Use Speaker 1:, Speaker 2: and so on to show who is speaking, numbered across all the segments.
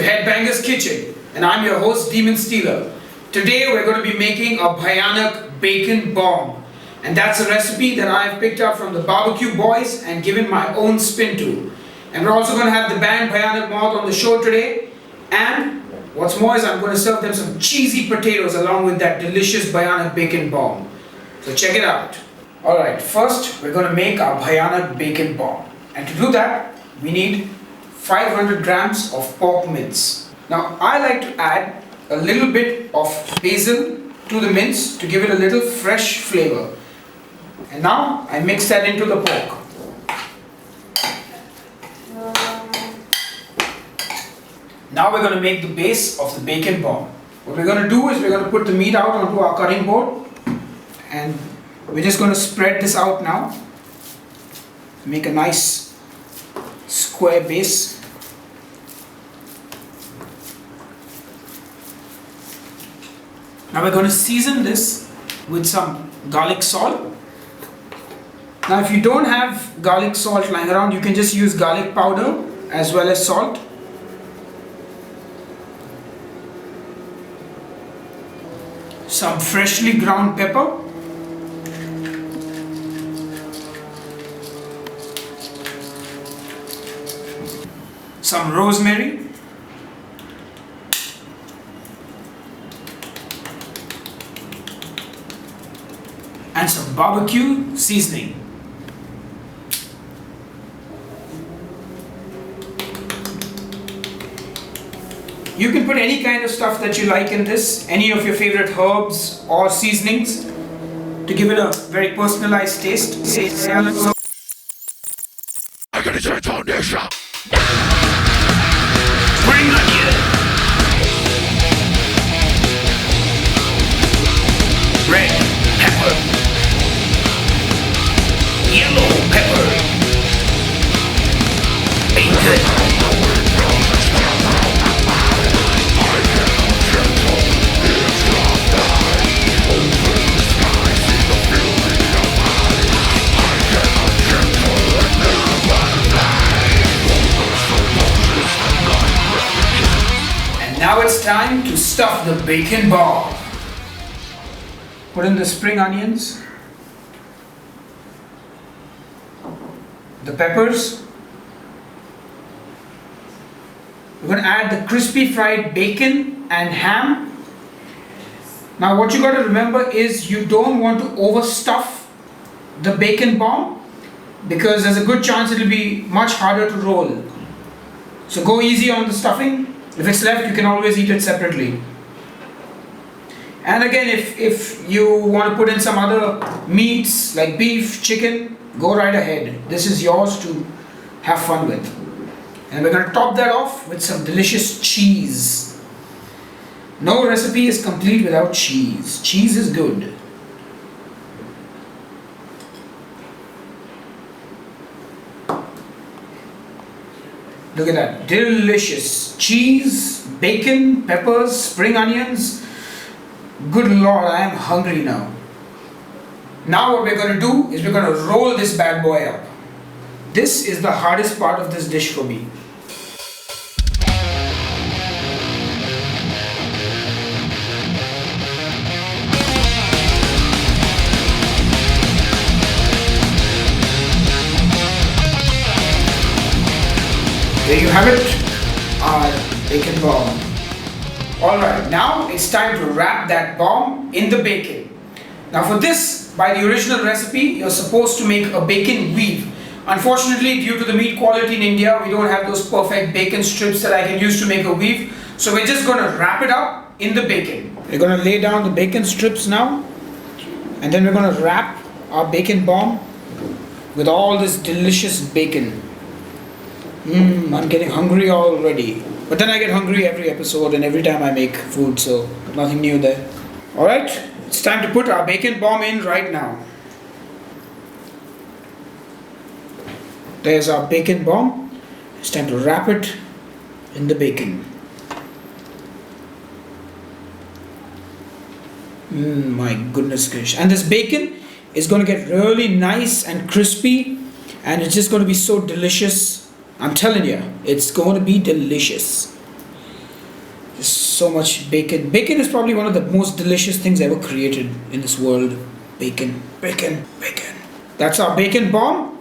Speaker 1: Headbanger's Kitchen, and I'm your host Demonstealer. Today we're going to be making a Bhayanak Bacon Bomb, and that's a recipe that I've picked up from the barbecue boys and given my own spin to. And we're also going to have the band Bhayanak Maut on the show today, and what's more is I'm going to serve them some cheesy potatoes along with that delicious Bhayanak Bacon Bomb. So check it out. Alright, first we're going to make our Bhayanak Bacon Bomb, and to do that we need 500 grams of pork mince. Now I like to add a little bit of basil to the mince to give it a little fresh flavor. And now I mix that into the pork. Now we're going to make the base of the bacon bomb. What we're going to do is we're going to put the meat out onto our cutting board, and we're just going to spread this out now. Make a nice square base. Now we're going to season this with some garlic salt. Now if you don't have garlic salt lying around, you can just use garlic powder as well as salt. Some freshly ground pepper. Some rosemary. And some barbecue seasoning. You can put any kind of stuff that you like in this, any of your favorite herbs or seasonings to give it a very personalized taste.
Speaker 2: Spring onion, red pepper, yellow pepper, bacon,
Speaker 1: Now it's time to stuff the bacon bomb. Put in the spring onions, the peppers. We're going to add the crispy fried bacon and ham. Now what you got to remember is you don't want to overstuff the bacon bomb, because there's a good chance it'll be much harder to roll. So go easy on the stuffing. If it's left, you can always eat it separately. And again, if you want to put in some other meats like beef, chicken, go right ahead. This is yours to have fun with. And we're going to top that off with some delicious cheese. No recipe is complete without cheese. Cheese is good. Look at that, delicious cheese, bacon, peppers, spring onions. Good Lord, I am hungry now. Now what we're going to do is we're going to roll this bad boy up. This is the hardest part of this dish for me. There you have it, our bacon bomb. Alright, now it's time to wrap that bomb in the bacon. Now for this, by the original recipe, you're supposed to make a bacon weave. Unfortunately, due to the meat quality in India, we don't have those perfect bacon strips that I can use to make a weave. So we're just going to wrap it up in the bacon. We're going to lay down the bacon strips now, and then we're going to wrap our bacon bomb with all this delicious bacon. I'm getting hungry already. But then I get hungry every episode and every time I make food, so nothing new there. Alright, it's time to put our bacon bomb in right now. There's our bacon bomb. It's time to wrap it in the bacon. My goodness gracious. And this bacon is going to get really nice and crispy, and it's just going to be so delicious. I'm telling you, it's going to be delicious. Just so much bacon. Bacon is probably one of the most delicious things ever created in this world. Bacon, bacon, bacon. That's our bacon bomb.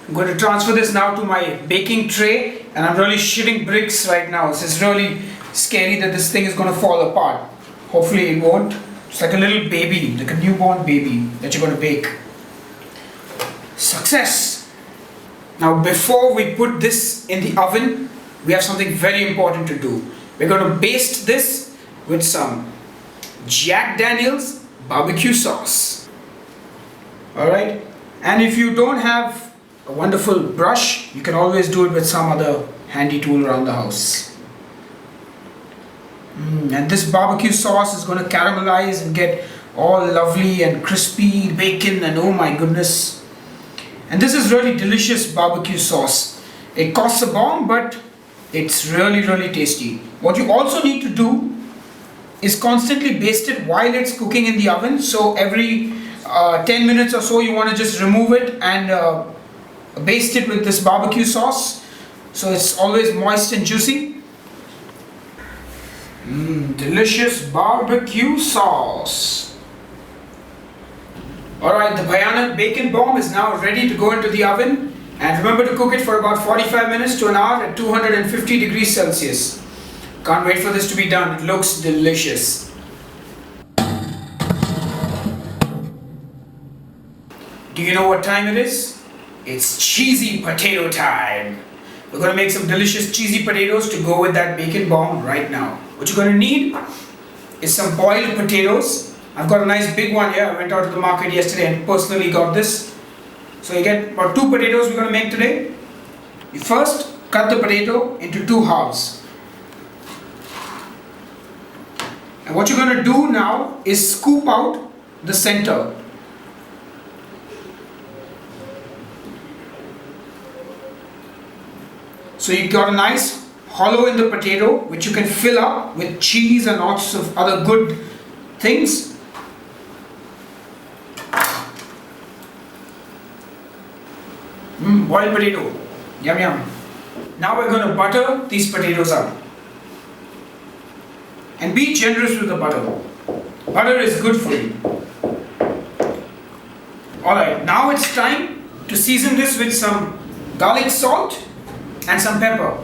Speaker 1: I'm going to transfer this now to my baking tray, and I'm really shitting bricks right now. This is really scary that this thing is going to fall apart. Hopefully it won't. It's like a little baby, like a newborn baby that you're going to bake. Success! Now before we put this in the oven, we have something very important to do. We're going to baste this with some Jack Daniel's barbecue sauce. Alright? And if you don't have a wonderful brush, you can always do it with some other handy tool around the house. And this barbecue sauce is going to caramelize and get all lovely and crispy bacon, and oh my goodness. And this is really delicious barbecue sauce. It costs a bomb, but it's really tasty. What you also need to do is constantly baste it while it's cooking in the oven. So every 10 minutes or so you want to just remove it and baste it with this barbecue sauce, so it's always moist and juicy. Delicious barbecue sauce. Alright, the Bhayanak Bacon Bomb is now ready to go into the oven, and remember to cook it for about 45 minutes to an hour at 250 degrees Celsius. Can't wait for this to be done. It looks delicious. Do you know what time it is? It's cheesy potato time. We're going to make some delicious cheesy potatoes to go with that bacon bomb right now. What you're going to need is some boiled potatoes. I've got a nice big one here. I went out to the market yesterday and personally got this. So you get about 2 potatoes we're going to make today. You first cut the potato into 2 halves. And what you're going to do now is scoop out the center. So you got a nice hollow in the potato which you can fill up with cheese and lots of other good things. Boiled potato. Yum yum. Now we're going to butter these potatoes up. And be generous with the butter. Butter is good for you. Alright, now it's time to season this with some garlic salt and some pepper.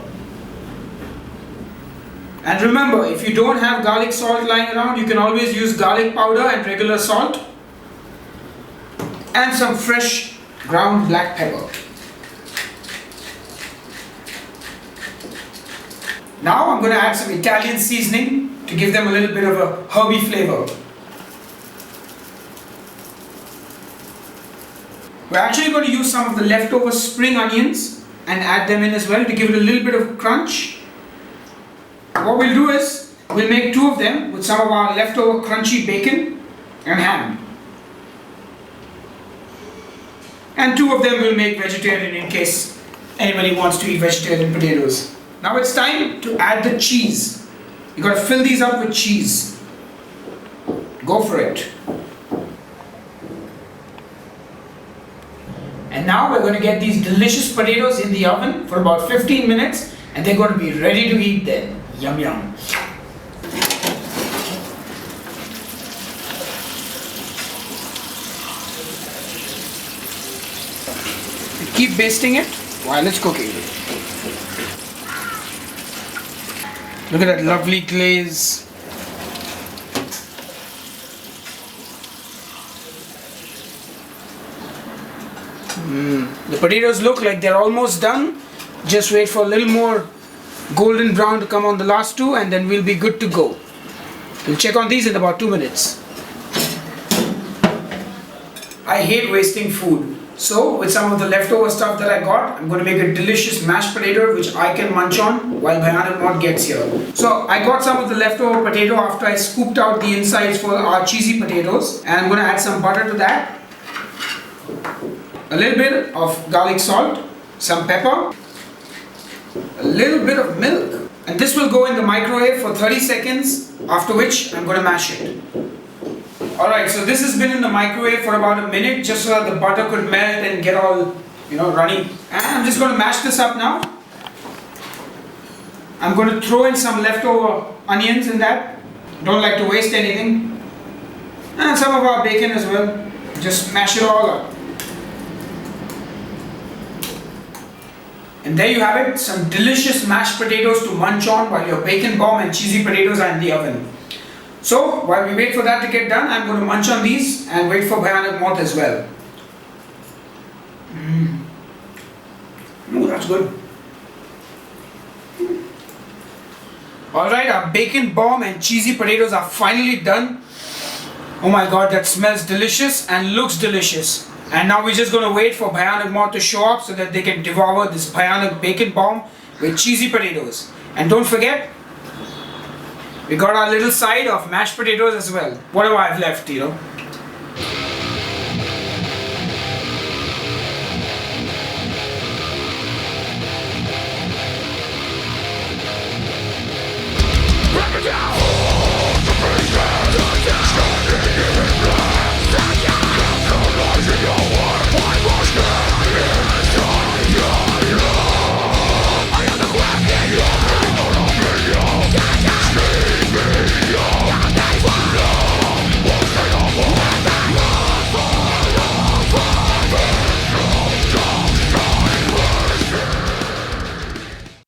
Speaker 1: And remember, if you don't have garlic salt lying around, you can always use garlic powder and regular salt and some fresh ground black pepper. Now I'm going to add some Italian seasoning to give them a little bit of a herby flavor. We're actually going to use some of the leftover spring onions and add them in as well to give it a little bit of crunch. What we'll do is we'll make 2 of them with some of our leftover crunchy bacon and ham. And 2 of them we'll make vegetarian in case anybody wants to eat vegetarian potatoes. Now it's time to add the cheese. You got to fill these up with cheese. Go for it. And now we're going to get these delicious potatoes in the oven for about 15 minutes, and they're going to be ready to eat then. Yum yum. Keep basting it while it's cooking. Look at that lovely glaze. The potatoes look like they're almost done. Just wait for a little more golden brown to come on the last 2, and then we'll be good to go. We'll check on these in about 2 minutes. I hate wasting food. So with some of the leftover stuff that I got, I'm going to make a delicious mashed potato which I can munch on while Bhayanak Maut gets here. So I got some of the leftover potato after I scooped out the insides for our cheesy potatoes, and I'm going to add some butter to that. A little bit of garlic salt, some pepper, a little bit of milk, and this will go in the microwave for 30 seconds, after which I'm going to mash it. Alright, so this has been in the microwave for about a minute just so that the butter could melt and get all, runny. And I'm just going to mash this up now. I'm going to throw in some leftover onions in that. Don't like to waste anything. And some of our bacon as well. Just mash it all up. And there you have it, some delicious mashed potatoes to munch on while your bacon bomb and cheesy potatoes are in the oven. So while we wait for that to get done, I'm going to munch on these and wait for Bhayanak Maut as well. Ooh, that's good. Alright, our bacon bomb and cheesy potatoes are finally done. Oh my god, that smells delicious and looks delicious. And now we're just going to wait for Bhayanak Maut to show up so that they can devour this Bhayanak bacon bomb with cheesy potatoes. And don't forget, we got our little side of mashed potatoes as well. Whatever I've left,